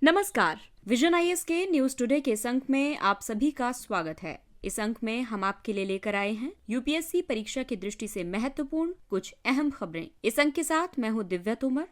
नमस्कार, vision IAS के news today के इस अंक में आप सभी का स्वागत है। इस अंक में हम आपके लिए लेकर आए हैं यूपीएससी परीक्षा की दृष्टि से महत्वपूर्ण कुछ अहम खबरें। इस अंक के साथ मैं हूं दिव्या तोमर।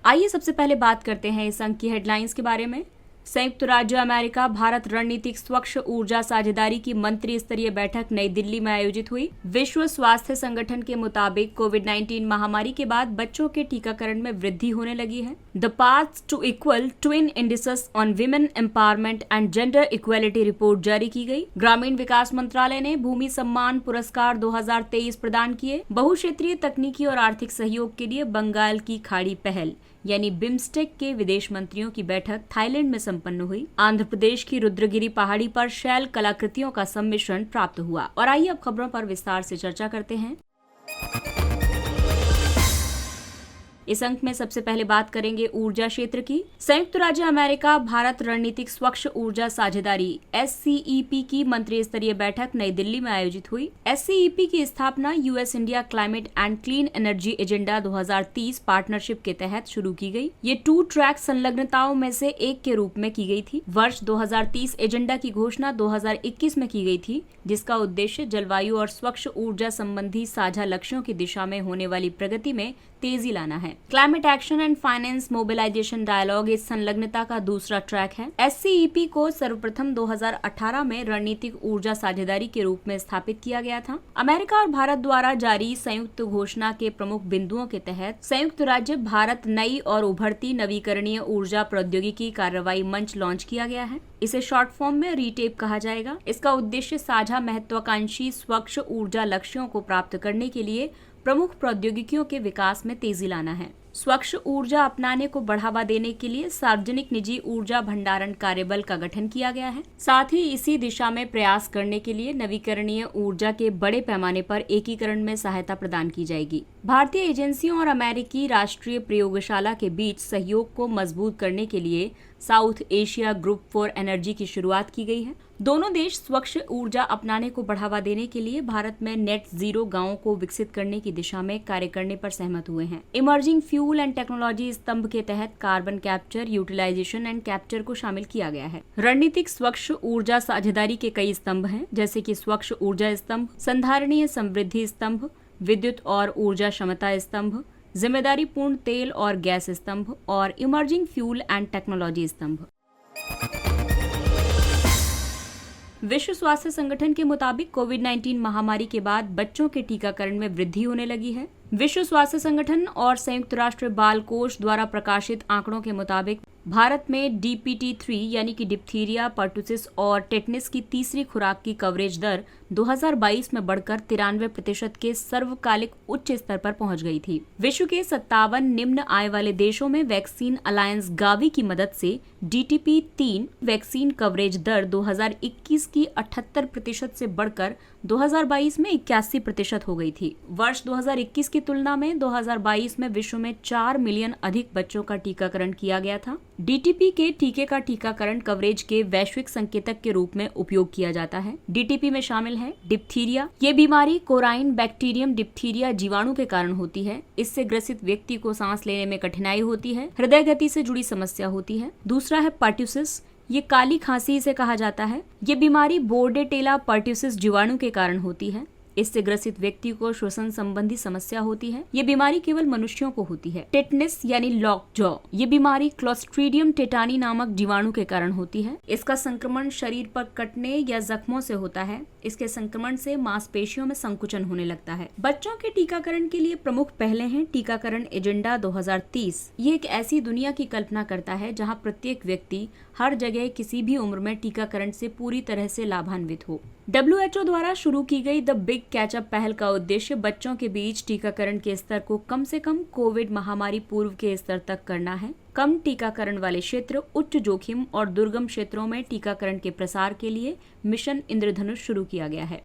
आइए सबसे पहले बात करते हैं इस अंक की हेडलाइंस के बारे में। संयुक्त राज्य अमेरिका भारत रणनीतिक स्वच्छ ऊर्जा साझेदारी की मंत्री स्तरीय बैठक नई दिल्ली में आयोजित हुई। विश्व स्वास्थ्य संगठन के मुताबिक कोविड-19 महामारी के बाद बच्चों के टीकाकरण में वृद्धि होने लगी है। The path to equal twin indices on women empowerment and gender equality report जारी की गई। ग्रामीण विकास मंत्रालय ने भूमि सम्मान पुरस्कार 2023 प्रदान किए। बहुक्षेत्रीय तकनीकी और आर्थिक सहयोग के लिए बंगाल की खाड़ी पहल यानी बिम्स्टेक के विदेश मंत्रियों की बैठक थाईलैंड में संपन्न हुई। आंध्र प्रदेश की रुद्रगिरी पहाड़ी पर शैल कलाकृतियों का सम्मिश्रण प्राप्त हुआ। और आइए अब खबरों पर विस्तार से चर्चा करते हैं। इस अंक में सबसे पहले बात करेंगे ऊर्जा क्षेत्र की। संयुक्त राज्य अमेरिका भारत रणनीतिक स्वच्छ ऊर्जा साझेदारी SCEP की मंत्री स्तरीय बैठक नई दिल्ली में आयोजित हुई। SCEP की स्थापना US India climate and clean energy agenda 2030 partnership के तहत शुरू की गई। ये 2 ट्रैक संलग्नताओं में से एक के रूप में की गई थी। वर्ष 2030 एजेंडा की घोषणा 2021 में की गई थी, जिसका उद्देश्य जलवायु और स्वच्छ ऊर्जा संबंधी साझा लक्ष्यों की दिशा में होने वाली प्रगति में तेजी लाना है। Climate action and finance mobilisation dialogue इस संलग्नता का दूसरा ट्रैक है। SCEP को सर्वप्रथम 2018 में रणनीतिक ऊर्जा साझेदारी के रूप में स्थापित किया गया था। अमेरिका और भारत द्वारा जारी संयुक्त घोषणा के प्रमुख बिंदुओं के तहत संयुक्त राज्य भारत नई और उभरती नवीकरणीय ऊर्जा प्रौद्योगिकी कार्रवाई मंच लॉन्च किया गया है। इसे शॉर्ट फॉर्म में रीटेप कहा जाएगा। इसका उद्देश्य साझा महत्वाकांक्षी स्वच्छ ऊर्जा लक्ष्यों को प्राप्त करने के लिए प्रमुख प्रौद्योगिकियों के विकास में तेजी लाना है। स्वच्छ ऊर्जा अपनाने को बढ़ावा देने के लिए सार्वजनिक निजी ऊर्जा भंडारण कार्यबल का गठन किया गया है। साथ ही इसी दिशा में प्रयास करने के लिए नवीकरणीय ऊर्जा के बड़े पैमाने पर एकीकरण में सहायता प्रदान की जाएगी। भारतीय एजेंसियों और अमेरिकी राष्ट्रीय प्रयोगशाला के बीच सहयोग को मजबूत करने के लिए south Asia group for energy की शुरुआत की गई है। दोनों देश स्वच्छ ऊर्जा अपनाने को बढ़ावा देने के लिए भारत में नेट जीरो गांवों को विकसित करने की दिशा में कार्य करने पर सहमत हुए हैं। इमर्जिंग फ्यूल एंड टेक्नोलॉजी स्तंभ के तहत carbon capture, utilisation and capture को शामिल किया गया है। रणनीतिक स्वच्छ ऊर्जा साझेदारी के कई स्तंभ हैं, जैसे कि स्वच्छ ऊर्जा स्तंभ, संधारणीय समृद्धि स्तंभ, विद्युत और ऊर्जा क्षमता स्तंभ, जिम्मेदारी पूर्ण तेल और गैस स्तंभ और इमर्जिंग फ्यूल एंड टेक्नोलॉजी स्तंभ। विश्व स्वास्थ्य संगठन के मुताबिक कोविड-19 महामारी के बाद बच्चों के टीकाकरण में वृद्धि होने लगी है। विश्व स्वास्थ्य संगठन और संयुक्त राष्ट्र बाल कोष द्वारा प्रकाशित आंकड़ों के मुताबिक भारत में DPT-3 यानी कि डिप्थीरिया, पर्टुसिस और टेटनस की तीसरी खुराक की कवरेज दर 2022 में बढ़कर 93% के सर्वकालिक उच्च स्तर पर पहुंच गई थी। विश्व के 57 निम्न आय वाले देशों में वैक्सीन अलायंस गावी की मदद से DTP-3 वैक्सीन कवरेज दर 2021 की 78% से बढ़कर 2022 में 81% हो गई थी। वर्ष 2021 की तुलना में 2022 में विश्व में 4 मिलियन अधिक बच्चों का टीकाकरण किया गया था। DTP के टीके का टीकाकरण कवरेज के वैश्विक संकेतक के रूप में उपयोग किया जाता है। DTP में शामिल है डिप्थीरिया। ये बीमारी कोराइन बैक्टीरियम डिप्थीरिया जीवाणु के कारण होती है। इससे ग्रसित व्यक्ति को सांस लेने में कठिनाई होती है, हृदय गति से जुड़ी समस्या होती है। दूसरा है पर्ट्यूसिस। ये काली खांसी इसे कहा जाता है। ये बीमारी बोर्डेटेला पर्ट्यूसिस जीवाणु के कारण होती है। इससे ग्रसित व्यक्ति को श्वसन संबंधी समस्या होती है। ये बीमारी केवल मनुष्यों को होती है। टेटनस यानी लॉक जॉ, ये बीमारी क्लोस्ट्रीडियम टेटानी नामक जीवाणु के कारण होती है। इसका संक्रमण शरीर पर कटने या जख्मों से होता है। इसके संक्रमण से मांसपेशियों में संकुचन होने लगता है। बच्चों के टीकाकरण के लिए प्रमुख पहले हैं टीकाकरण एजेंडा 2030। ये एक ऐसी दुनिया की कल्पना करता है जहां प्रत्येक व्यक्ति हर जगह किसी भी उम्र में टीकाकरण से पूरी तरह से लाभान्वित हो। WHO द्वारा शुरू की गई द बिग कैचअप पहल का उद्देश्य बच्चों के बीच टीकाकरण के स्तर को कम से कम कोविड महामारी पूर्व के स्तर तक करना है। कम टीकाकरण वाले क्षेत्र, उच्च जोखिम और दुर्गम क्षेत्रों में टीकाकरण के प्रसार के लिए मिशन इंद्रधनुष शुरू किया गया है।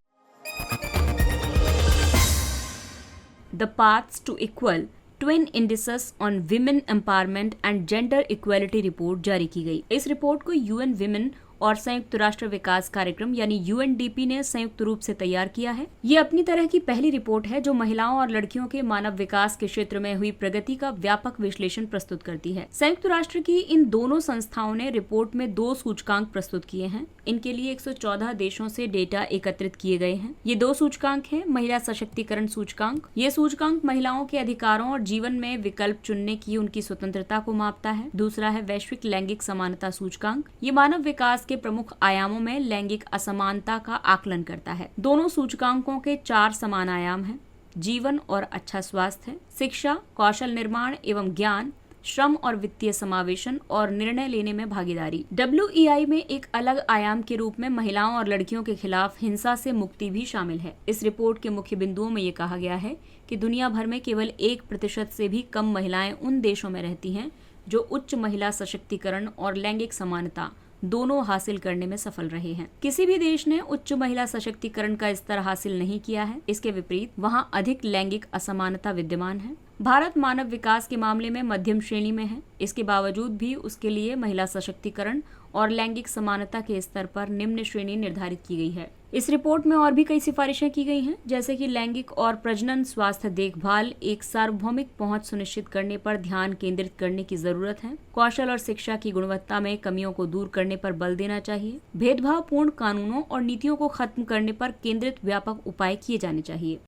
The paths to equal twin indices on women empowerment and gender equality report जारी की गई। इस रिपोर्ट को UN विमेन और संयुक्त राष्ट्र विकास कार्यक्रम यानी UNDP ने संयुक्त रूप से तैयार किया है। ये अपनी तरह की पहली रिपोर्ट है जो महिलाओं और लड़कियों के मानव विकास के क्षेत्र में हुई प्रगति का व्यापक विश्लेषण प्रस्तुत करती है। संयुक्त राष्ट्र की इन दोनों संस्थाओं ने रिपोर्ट में 2 सूचकांक प्रस्तुत किए हैं। इनके लिए 114 देशों से डेटा एकत्रित किए गए हैं। ये 2 सूचकांक हैं। महिला सशक्तिकरण सूचकांक, ये सूचकांक महिलाओं के अधिकारों और जीवन में विकल्प चुनने की उनकी स्वतंत्रता को मापता है। दूसरा है वैश्विक लैंगिक समानता सूचकांक, ये मानव विकास के प्रमुख आयामों में लैंगिक असमानता का आकलन करता है। दोनों सूचकांकों के 4 समान आयाम हैं: जीवन और अच्छा स्वास्थ्य, शिक्षा, कौशल निर्माण एवं ज्ञान, श्रम और वित्तीय समावेशन और निर्णय लेने में भागीदारी। WEI में एक अलग आयाम के रूप में महिलाओं और लड़कियों के खिलाफ हिंसा से मुक्ति भी शामिल है। इस रिपोर्ट के मुख्य बिंदुओं में ये कहा गया है कि दुनिया भर में केवल 1% से भी कम महिलाएं उन देशों में रहती हैं जो उच्च महिला सशक्तिकरण और लैंगिक समानता दोनों हासिल करने में सफल रहे हैं। किसी भी देश ने उच्च महिला सशक्तिकरण का स्तर हासिल नहीं किया है। इसके विपरीत वहां अधिक लैंगिक असमानता विद्यमान है। भारत मानव विकास के मामले में मध्यम श्रेणी में है। इसके बावजूद भी उसके लिए महिला सशक्तिकरण और लैंगिक समानता के स्तर पर निम्न श्रेणी निर्धारित की गई है। इस रिपोर्ट में और भी कई सिफारिशें की गई हैं, जैसे कि लैंगिक और प्रजनन स्वास्थ्य देखभाल, एक सार्वभौमिक पहुंच सुनिश्चित करने पर ध्यान केंद्रित करने की जरूरत है, कौशल और शिक्षा की गुणवत्ता में कमियों को दूर करने पर बल देना चाहिए, भेदभावपूर्ण कानूनों और नीतियों को खत्म करने पर केंद्रित व्यापक उपाय किए जाने चाहिए।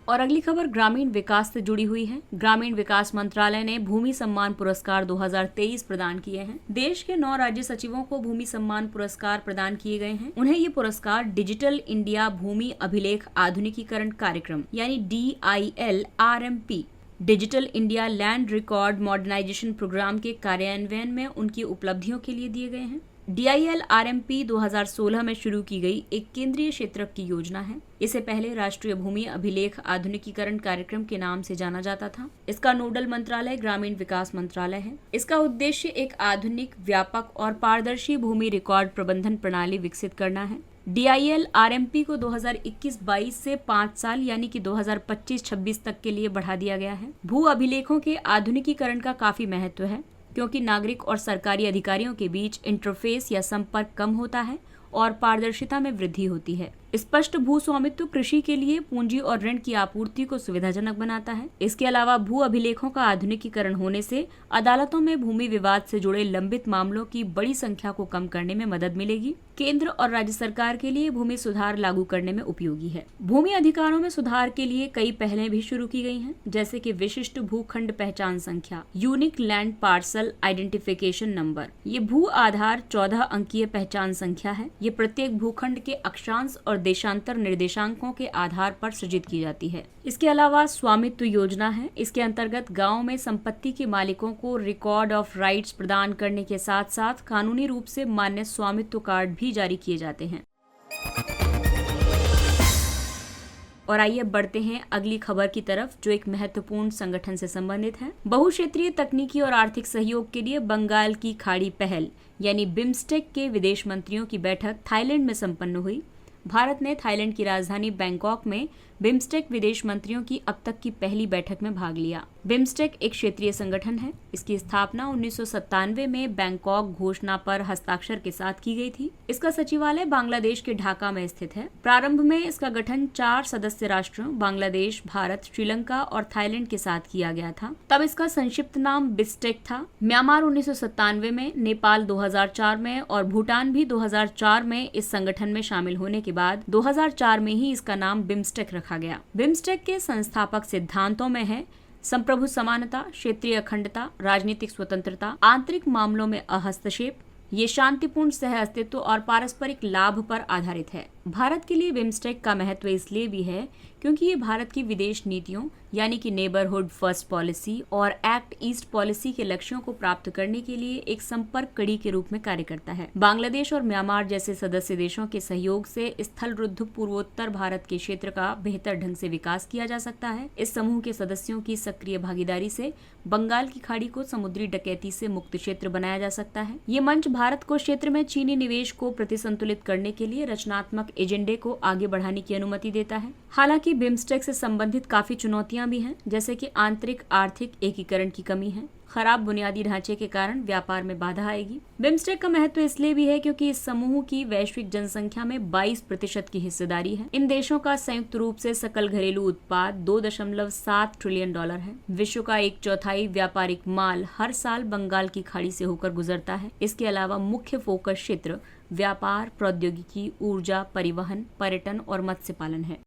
और अगली खबर ग्रामीण विकास से जुड़ी हुई है। ग्रामीण विकास मंत्रालय ने भूमि सम्मान पुरस्कार 2023 प्रदान किए हैं। देश के 9 राज्य सचिवों को भूमि सम्मान पुरस्कार प्रदान किए गए हैं। उन्हें ये पुरस्कार डिजिटल इंडिया भूमि अभिलेख आधुनिकीकरण कार्यक्रम यानी DILRMP digital India land record modernisation programme के कार्यान्वयन में उनकी उपलब्धियों के लिए दिए गए हैं। DILRMP 2016 में शुरू की गई एक केंद्रीय क्षेत्र की योजना है। इसे पहले राष्ट्रीय भूमि अभिलेख आधुनिकीकरण कार्यक्रम के नाम से जाना जाता था। इसका नोडल मंत्रालय ग्रामीण विकास मंत्रालय है। इसका उद्देश्य एक आधुनिक, व्यापक और पारदर्शी भूमि रिकॉर्ड प्रबंधन प्रणाली विकसित करना है। DILRMP को 2021-22 से 5 साल यानी कि 2025-26 तक के लिए बढ़ा दिया गया है। भू अभिलेखों के आधुनिकीकरण का काफी महत्व है, क्योंकि नागरिक और सरकारी अधिकारियों के बीच इंटरफेस या संपर्क कम होता है और पारदर्शिता में वृद्धि होती है। स्पष्ट भू स्वामित्व कृषि के लिए पूंजी और ऋण की आपूर्ति को सुविधाजनक बनाता है। इसके अलावा भू अभिलेखों का आधुनिकीकरण होने से अदालतों में भूमि विवाद से जुड़े लंबित मामलों की बड़ी संख्या को कम करने में मदद मिलेगी। केंद्र और राज्य सरकार के लिए भूमि सुधार लागू करने में उपयोगी है। भूमि अधिकारों में सुधार के लिए कई पहलें भी शुरू की गई हैं, जैसे कि विशिष्ट भूखंड पहचान संख्या unique land parcel identification number. ये भू आधार 14 अंकीय पहचान संख्या है। ये प्रत्येक भूखंड के अक्षांश और देशांतर निर्देशांकों के आधार पर सृजित की जाती है। इसके अलावा स्वामित्व योजना है। इसके अंतर्गत गांव में संपत्ति के मालिकों को रिकॉर्ड ऑफ राइट्स प्रदान करने के साथ साथ कानूनी रूप से मान्य स्वामित्व कार्ड भी जारी किए जाते हैं। और आइए बढ़ते हैं अगली खबर की तरफ, जो एक महत्वपूर्ण संगठन से संबंधित है। बहुक्षेत्रीय तकनीकी और आर्थिक सहयोग के लिए बंगाल की खाड़ी पहल यानी बिम्स्टेक के विदेश मंत्रियों की बैठक थाईलैंड में संपन्न हुई। भारत ने थाईलैंड की राजधानी बैंकॉक में बिम्स्टेक विदेश मंत्रियों की अब तक की पहली बैठक में भाग लिया। बिम्स्टेक एक क्षेत्रीय संगठन है। इसकी स्थापना 1997 में बैंकॉक घोषणा पर हस्ताक्षर के साथ की गई थी। इसका सचिवालय बांग्लादेश के ढाका में स्थित है। प्रारंभ में इसका गठन 4 सदस्य राष्ट्रों बांग्लादेश, भारत, श्रीलंका और थाईलैंड के साथ किया गया था। तब इसका संक्षिप्त नाम बिस्टेक था। म्यांमार 1997 में, नेपाल 2004 में और भूटान भी 2004 में इस संगठन में शामिल होने के बाद 2004 में ही इसका नाम बिम्स्टेक रखा गया। बिम्स्टेक के संस्थापक सिद्धांतों में है संप्रभु समानता, क्षेत्रीय अखंडता, राजनीतिक स्वतंत्रता, आंतरिक मामलों में हस्तक्षेप, ये शांतिपूर्ण सह अस्तित्व और पारस्परिक लाभ पर आधारित है। भारत के लिए बिम्स्टेक का महत्व इसलिए भी है क्योंकि ये भारत की विदेश नीतियों यानी कि नेबरहुड फर्स्ट पॉलिसी और एक्ट ईस्ट पॉलिसी के लक्ष्यों को प्राप्त करने के लिए एक संपर्क कड़ी के रूप में कार्य करता है। बांग्लादेश और म्यांमार जैसे सदस्य देशों के सहयोग से स्थल रुद्ध पूर्वोत्तर भारत के क्षेत्र का बेहतर ढंग से विकास किया जा सकता है। इस समूह के सदस्यों की सक्रिय भागीदारी से बंगाल की खाड़ी को समुद्री डकैती से मुक्त क्षेत्र बनाया जा सकता है। ये मंच भारत को क्षेत्र में चीनी निवेश को प्रतिसंतुलित करने के लिए रचनात्मक एजेंडे को आगे बढ़ाने की अनुमति देता है। हालांकि बिम्स्टेक से संबंधित काफी चुनौतियां भी हैं, जैसे कि आंतरिक आर्थिक एकीकरण की कमी है, खराब बुनियादी ढांचे के कारण व्यापार में बाधा आएगी। बिम्स्टेक का महत्व इसलिए भी है क्योंकि इस समूह की वैश्विक जनसंख्या में 22% की हिस्सेदारी है। इन देशों का संयुक्त रूप से सकल घरेलू उत्पाद $2.7 ट्रिलियन है। विश्व का 1/4 व्यापारिक माल हर साल बंगाल की खाड़ी से होकर गुजरता है। इसके अलावा मुख्य फोकस क्षेत्र व्यापार, प्रौद्योगिकी, ऊर्जा, परिवहन, पर्यटन और मत्स्य पालन है।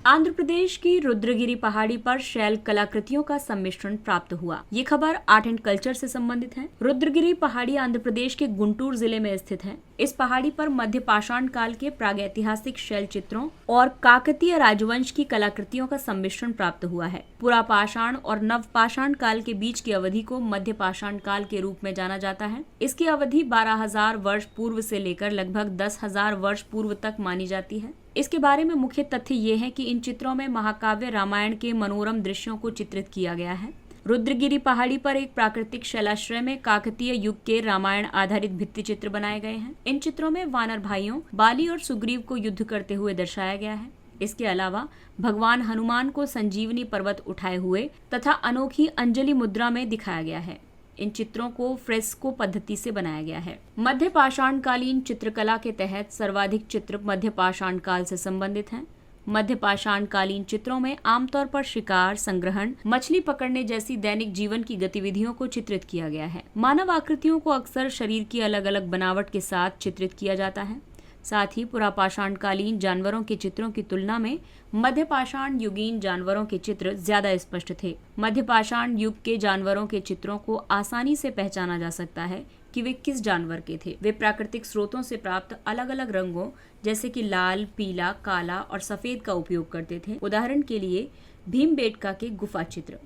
आंध्र प्रदेश की रुद्रगिरी पहाड़ी पर शैल कलाकृतियों का सम्मिश्रण प्राप्त हुआ। ये खबर आर्ट एंड कल्चर से संबंधित है। रुद्रगिरी पहाड़ी आंध्र प्रदेश के गुंटूर जिले में स्थित है। इस पहाड़ी पर मध्य पाषाण काल के प्रागैतिहासिक शैल चित्रों और काकतीय राजवंश की कलाकृतियों का सम्मिश्रण प्राप्त हुआ है। पुरापाषाण और नवपाषाण काल के बीच की अवधि को मध्य पाषाण काल के रूप में जाना जाता है। इसकी अवधि 12,000 वर्ष पूर्व से लेकर लगभग 10,000 वर्ष पूर्व तक मानी जाती है। इसके बारे में मुख्य तथ्य ये है कि इन चित्रों में महाकाव्य रामायण के मनोरम दृश्यों को चित्रित किया गया है। रुद्रगिरी पहाड़ी पर एक प्राकृतिक शैलाश्रय में काकतीय युग के रामायण आधारित भित्ति चित्र बनाए गए हैं। इन चित्रों में वानर भाइयों बाली और सुग्रीव को युद्ध करते हुए दर्शाया गया है। इसके अलावा भगवान हनुमान को संजीवनी पर्वत उठाए हुए तथा अनोखी अंजलि मुद्रा में दिखाया गया है। इन चित्रों को फ्रेस्को पद्धति से बनाया गया है। मध्य पाषाण कालीन चित्रकला के तहत सर्वाधिक चित्र मध्य पाषाण काल से संबंधित हैं। मध्य पाषाण कालीन चित्रों में आमतौर पर शिकार, संग्रहण, मछली पकड़ने जैसी दैनिक जीवन की गतिविधियों को चित्रित किया गया है। मानव आकृतियों को अक्सर शरीर की अलग अलग बनावट के साथ चित्रित किया जाता है। साथ ही पुरापाषाण कालीन जानवरों के चित्रों की तुलना में मध्य पाषाण युगीन जानवरों के चित्र ज्यादा स्पष्ट थे। मध्य पाषाण युग के जानवरों के चित्रों को आसानी से पहचाना जा सकता है कि वे किस जानवर के थे। वे प्राकृतिक स्रोतों से प्राप्त अलग अलग रंगों जैसे कि लाल, पीला, काला और सफेद का उपयोग करते थे। उदाहरण के लिए भीमबेटका के गुफा चित्र।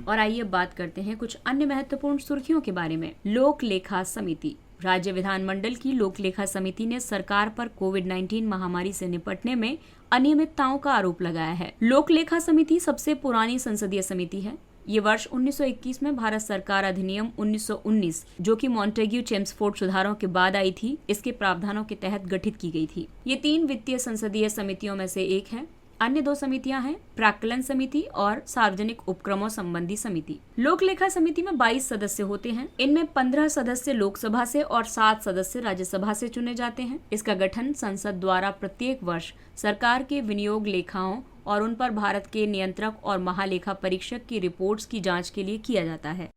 और आइए बात करते हैं कुछ अन्य महत्वपूर्ण सुर्खियों के बारे में। लोक लेखा समिति। राज्य विधानमंडल की लोक लेखा समिति ने सरकार पर कोविड-19 महामारी से निपटने में अनियमितताओं का आरोप लगाया है। लोक लेखा समिति सबसे पुरानी संसदीय समिति है। ये वर्ष 1921 में भारत सरकार अधिनियम 1919 जो कि मॉन्टेग्यू चेम्सफोर्ड सुधारों के बाद आई थी, इसके प्रावधानों के तहत गठित की गई थी। ये 3 वित्तीय संसदीय समितियों में से एक है। अन्य 2 समितियां हैं प्राक्कलन समिति और सार्वजनिक उपक्रमों संबंधी समिति। लोक लेखा समिति में 22 सदस्य होते हैं। इनमें 15 सदस्य लोकसभा से और 7 सदस्य राज्यसभा से चुने जाते हैं। इसका गठन संसद द्वारा प्रत्येक वर्ष सरकार के विनियोग लेखाओं और उन पर भारत के नियंत्रक और महालेखा परीक्षक की रिपोर्ट्स की जांच के लिए किया जाता है।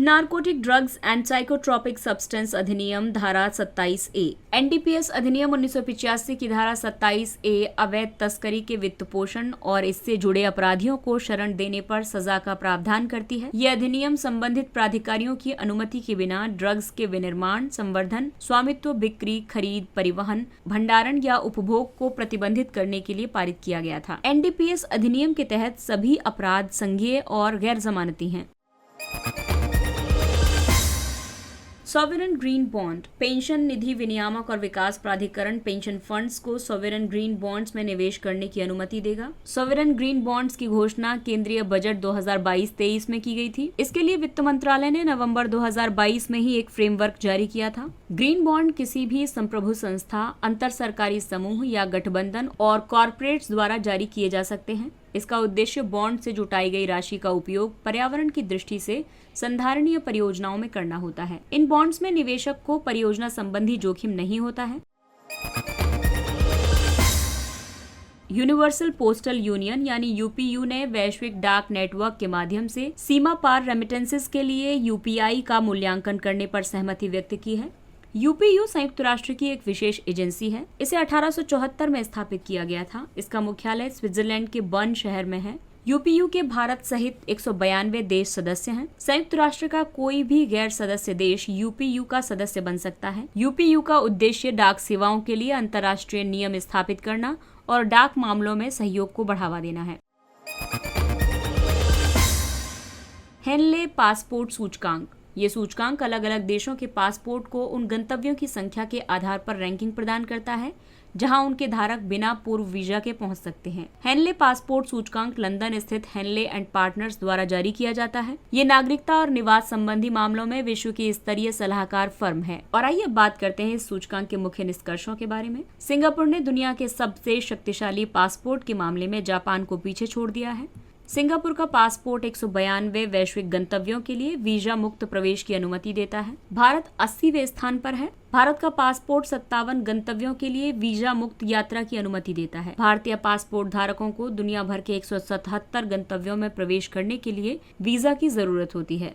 Narcotic drugs and psychotropic substance अधिनियम धारा 27A। एनडीपीएस अधिनियम 1985 की धारा 27A अवैध तस्करी के वित्त पोषण और इससे जुड़े अपराधियों को शरण देने पर सजा का प्रावधान करती है। यह अधिनियम संबंधित प्राधिकारियों की अनुमति के बिना ड्रग्स के विनिर्माण, संवर्धन, स्वामित्व, बिक्री, खरीद, परिवहन, भंडारण या उपभोग को प्रतिबंधित करने के लिए पारित किया गया था। एनडीपीएस अधिनियम के तहत सभी अपराध संज्ञेय और गैर जमानती हैं। Sovereign green bond. पेंशन निधि विनियामक और विकास प्राधिकरण पेंशन फंड्स को सॉवरेन ग्रीन बॉन्ड्स में निवेश करने की अनुमति देगा। सॉवरेन ग्रीन बॉन्ड्स की घोषणा केंद्रीय बजट 2022-23 में की गई थी। इसके लिए वित्त मंत्रालय ने नवंबर 2022 में ही एक फ्रेमवर्क जारी किया था। ग्रीन बॉन्ड किसी भी संप्रभु संस्था, अंतर सरकारी समूह या गठबंधन और कॉरपोरेट्स द्वारा जारी किए जा सकते हैं। इसका उद्देश्य बॉन्ड से जुटाई गई राशि का उपयोग पर्यावरण की दृष्टि से संधारणीय परियोजनाओं में करना होता है। इन बॉन्ड्स में निवेशक को परियोजना संबंधी जोखिम नहीं होता है। यूनिवर्सल पोस्टल यूनियन यानी यूपीयू ने वैश्विक डाक नेटवर्क के माध्यम से सीमा पार रेमिटेंसेस के लिए यूपीआई का मूल्यांकन करने पर सहमति व्यक्त की है। यूपीयू संयुक्त राष्ट्र की एक विशेष एजेंसी है। इसे 1874 में स्थापित किया गया था। इसका मुख्यालय स्विट्जरलैंड के बर्न शहर में है। यूपीयू के भारत सहित 192 देश सदस्य हैं। संयुक्त राष्ट्र का कोई भी गैर सदस्य देश यूपीयू का सदस्य बन सकता है। यूपीयू का उद्देश्य डाक सेवाओं के लिए अंतर्राष्ट्रीय नियम स्थापित करना और डाक मामलों में सहयोग को बढ़ावा देना है। हेनले पासपोर्ट सूचकांक। ये सूचकांक अलग अलग देशों के पासपोर्ट को उन गंतव्यों की संख्या के आधार पर रैंकिंग प्रदान करता है जहां उनके धारक बिना पूर्व वीजा के पहुंच सकते हैं। हेनले पासपोर्ट सूचकांक लंदन स्थित हेनले एंड पार्टनर्स द्वारा जारी किया जाता है। ये नागरिकता और निवास संबंधी मामलों में विश्व की स्तरीय सलाहकार फर्म है। और आइए बात करते हैं इस सूचकांक के मुख्य निष्कर्षों के बारे में। सिंगापुर ने दुनिया के सबसे शक्तिशाली पासपोर्ट के मामले में जापान को पीछे छोड़ दिया है। सिंगापुर का पासपोर्ट 192 वैश्विक गंतव्यों के लिए वीजा मुक्त प्रवेश की अनुमति देता है। भारत 80वें स्थान पर है। भारत का पासपोर्ट 57 गंतव्यों के लिए वीजा मुक्त यात्रा की अनुमति देता है। भारतीय पासपोर्ट धारकों को दुनिया भर के 177 गंतव्यों में प्रवेश करने के लिए वीजा की जरूरत होती है।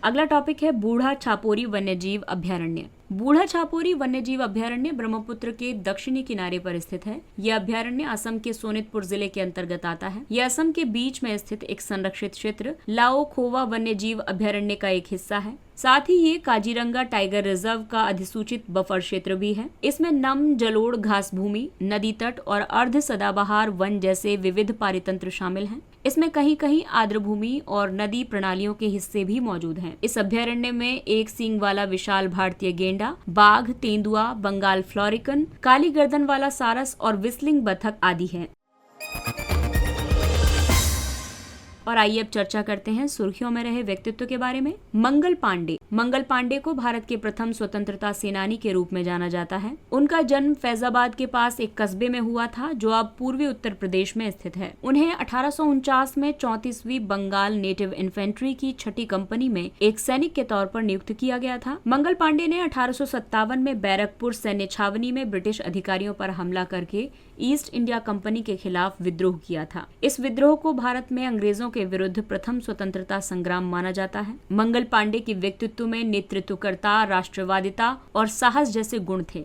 अगला टॉपिक है बूढ़ा छापोरी वन्यजीव अभ्यारण्य। बूढ़ा छापोरी वन्यजीव अभ्यारण्य ब्रह्मपुत्र के दक्षिणी किनारे पर स्थित है। यह अभ्यारण्य असम के सोनितपुर जिले के अंतर्गत आता है। यह असम के बीच में स्थित एक संरक्षित क्षेत्र लाओ खोवा वन्यजीव अभ्यारण्य का एक हिस्सा है। साथ ही ये काजीरंगा टाइगर रिजर्व का अधिसूचित बफर क्षेत्र भी है। इसमें नम जलोढ़ घास भूमि, नदी तट और अर्ध सदाबहार वन जैसे विविध पारितंत्र शामिल हैं। इसमें कहीं कहीं आर्द्र भूमि और नदी प्रणालियों के हिस्से भी मौजूद हैं। इस अभ्यारण्य में एक सींग वाला विशाल भारतीय गेंडा, बाघ, तेंदुआ, बंगाल फ्लोरिकन, काली गर्दन वाला सारस और व्हिस्लिंग बतख आदि हैं। और आइए अब चर्चा करते हैं सुर्खियों में रहे व्यक्तित्व के बारे में। मंगल पांडे। मंगल पांडे को भारत के प्रथम स्वतंत्रता सेनानी के रूप में जाना जाता है। उनका जन्म फैजाबाद के पास एक कस्बे में हुआ था जो अब पूर्वी उत्तर प्रदेश में स्थित है। उन्हें 1849 में 34वीं बंगाल नेटिव इन्फेंट्री की 6ठी कंपनी में एक सैनिक के तौर पर नियुक्त किया गया था। मंगल पांडे ने 1857 में बैरकपुर सैन्य छावनी में ब्रिटिश अधिकारियों पर हमला करके ईस्ट इंडिया कंपनी के खिलाफ विद्रोह किया था। इस विद्रोह को भारत में अंग्रेजों के विरुद्ध प्रथम स्वतंत्रता संग्राम माना जाता है। मंगल पांडे की व्यक्तित्व में नेतृत्वकर्ता, राष्ट्रवादिता और साहस जैसे गुण थे।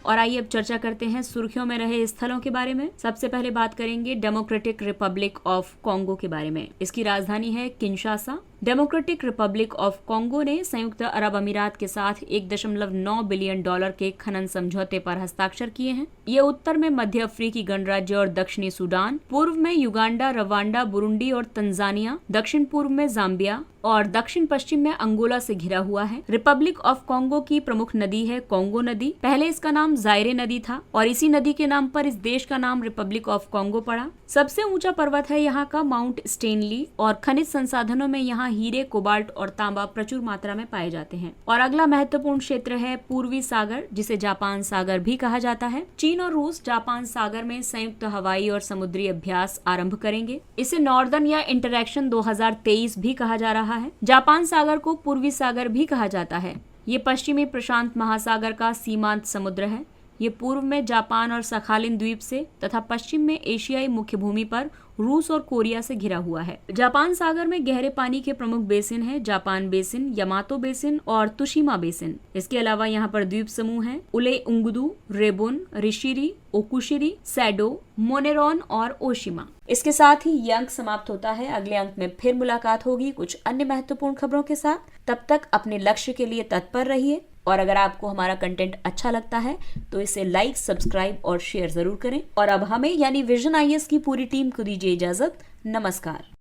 और आइए अब चर्चा करते हैं सुर्खियों में रहे स्थलों के बारे में। सबसे पहले बात करेंगे डेमोक्रेटिक रिपब्लिक ऑफ कॉन्गो के बारे में। इसकी राजधानी है Kinshasa. Democratic Republic of Congo ने संयुक्त अरब अमीरात के साथ $1.9 बिलियन के खनन समझौते पर हस्ताक्षर किए हैं। ये उत्तर में मध्य अफ्रीकी गणराज्य और दक्षिणी सूडान, पूर्व में युगांडा, रवांडा, बुरुंडी और तंजानिया, दक्षिण पूर्व में जाम्बिया और दक्षिण पश्चिम में अंगोला से घिरा हुआ है। रिपब्लिक ऑफ कॉन्गो की प्रमुख नदी है कॉन्गो नदी। पहले इसका नाम जायरे नदी था और इसी नदी के नाम पर इस देश का नाम रिपब्लिक ऑफ कॉन्गो पड़ा। सबसे ऊंचा पर्वत है यहाँ का माउंट स्टेनली और खनिज संसाधनों में यहाँ हीरे, कोबाल्ट और तांबा प्रचुर मात्रा में पाए जाते हैं। और अगला महत्वपूर्ण क्षेत्र है पूर्वी सागर, जिसे जापान सागर भी कहा जाता है। चीन और रूस जापान सागर में संयुक्त हवाई और समुद्री अभ्यास आरंभ करेंगे। इसे नॉर्दर्न या इंटरैक्शन 2023 भी कहा जा रहा है। जापान सागर को पूर्वी सागर भी कहा जाता है। ये पश्चिमी प्रशांत महासागर का सीमांत समुद्र है। ये पूर्व में जापान और सखालिन द्वीप से तथा पश्चिम में एशियाई मुख्य भूमि पर रूस और कोरिया से घिरा हुआ है। जापान सागर में गहरे पानी के प्रमुख बेसिन हैं जापान बेसिन, यामातो बेसिन और तुशिमा बेसिन। इसके अलावा यहाँ पर द्वीप समूह हैं उले उंगदू, रेबुन, रिशिरी, ओकुशिरी, सैडो, मोनेरॉन और ओशिमा। इसके साथ ही ये अंक समाप्त होता है। अगले अंक में फिर मुलाकात होगी कुछ अन्य महत्वपूर्ण खबरों के साथ। तब तक अपने लक्ष्य के लिए तत्पर रहिए और अगर आपको हमारा कंटेंट अच्छा लगता है तो इसे लाइक, सब्सक्राइब और शेयर जरूर करें। और अब हमें यानी विजन IAS की पूरी टीम को दीजिए इजाजत। नमस्कार।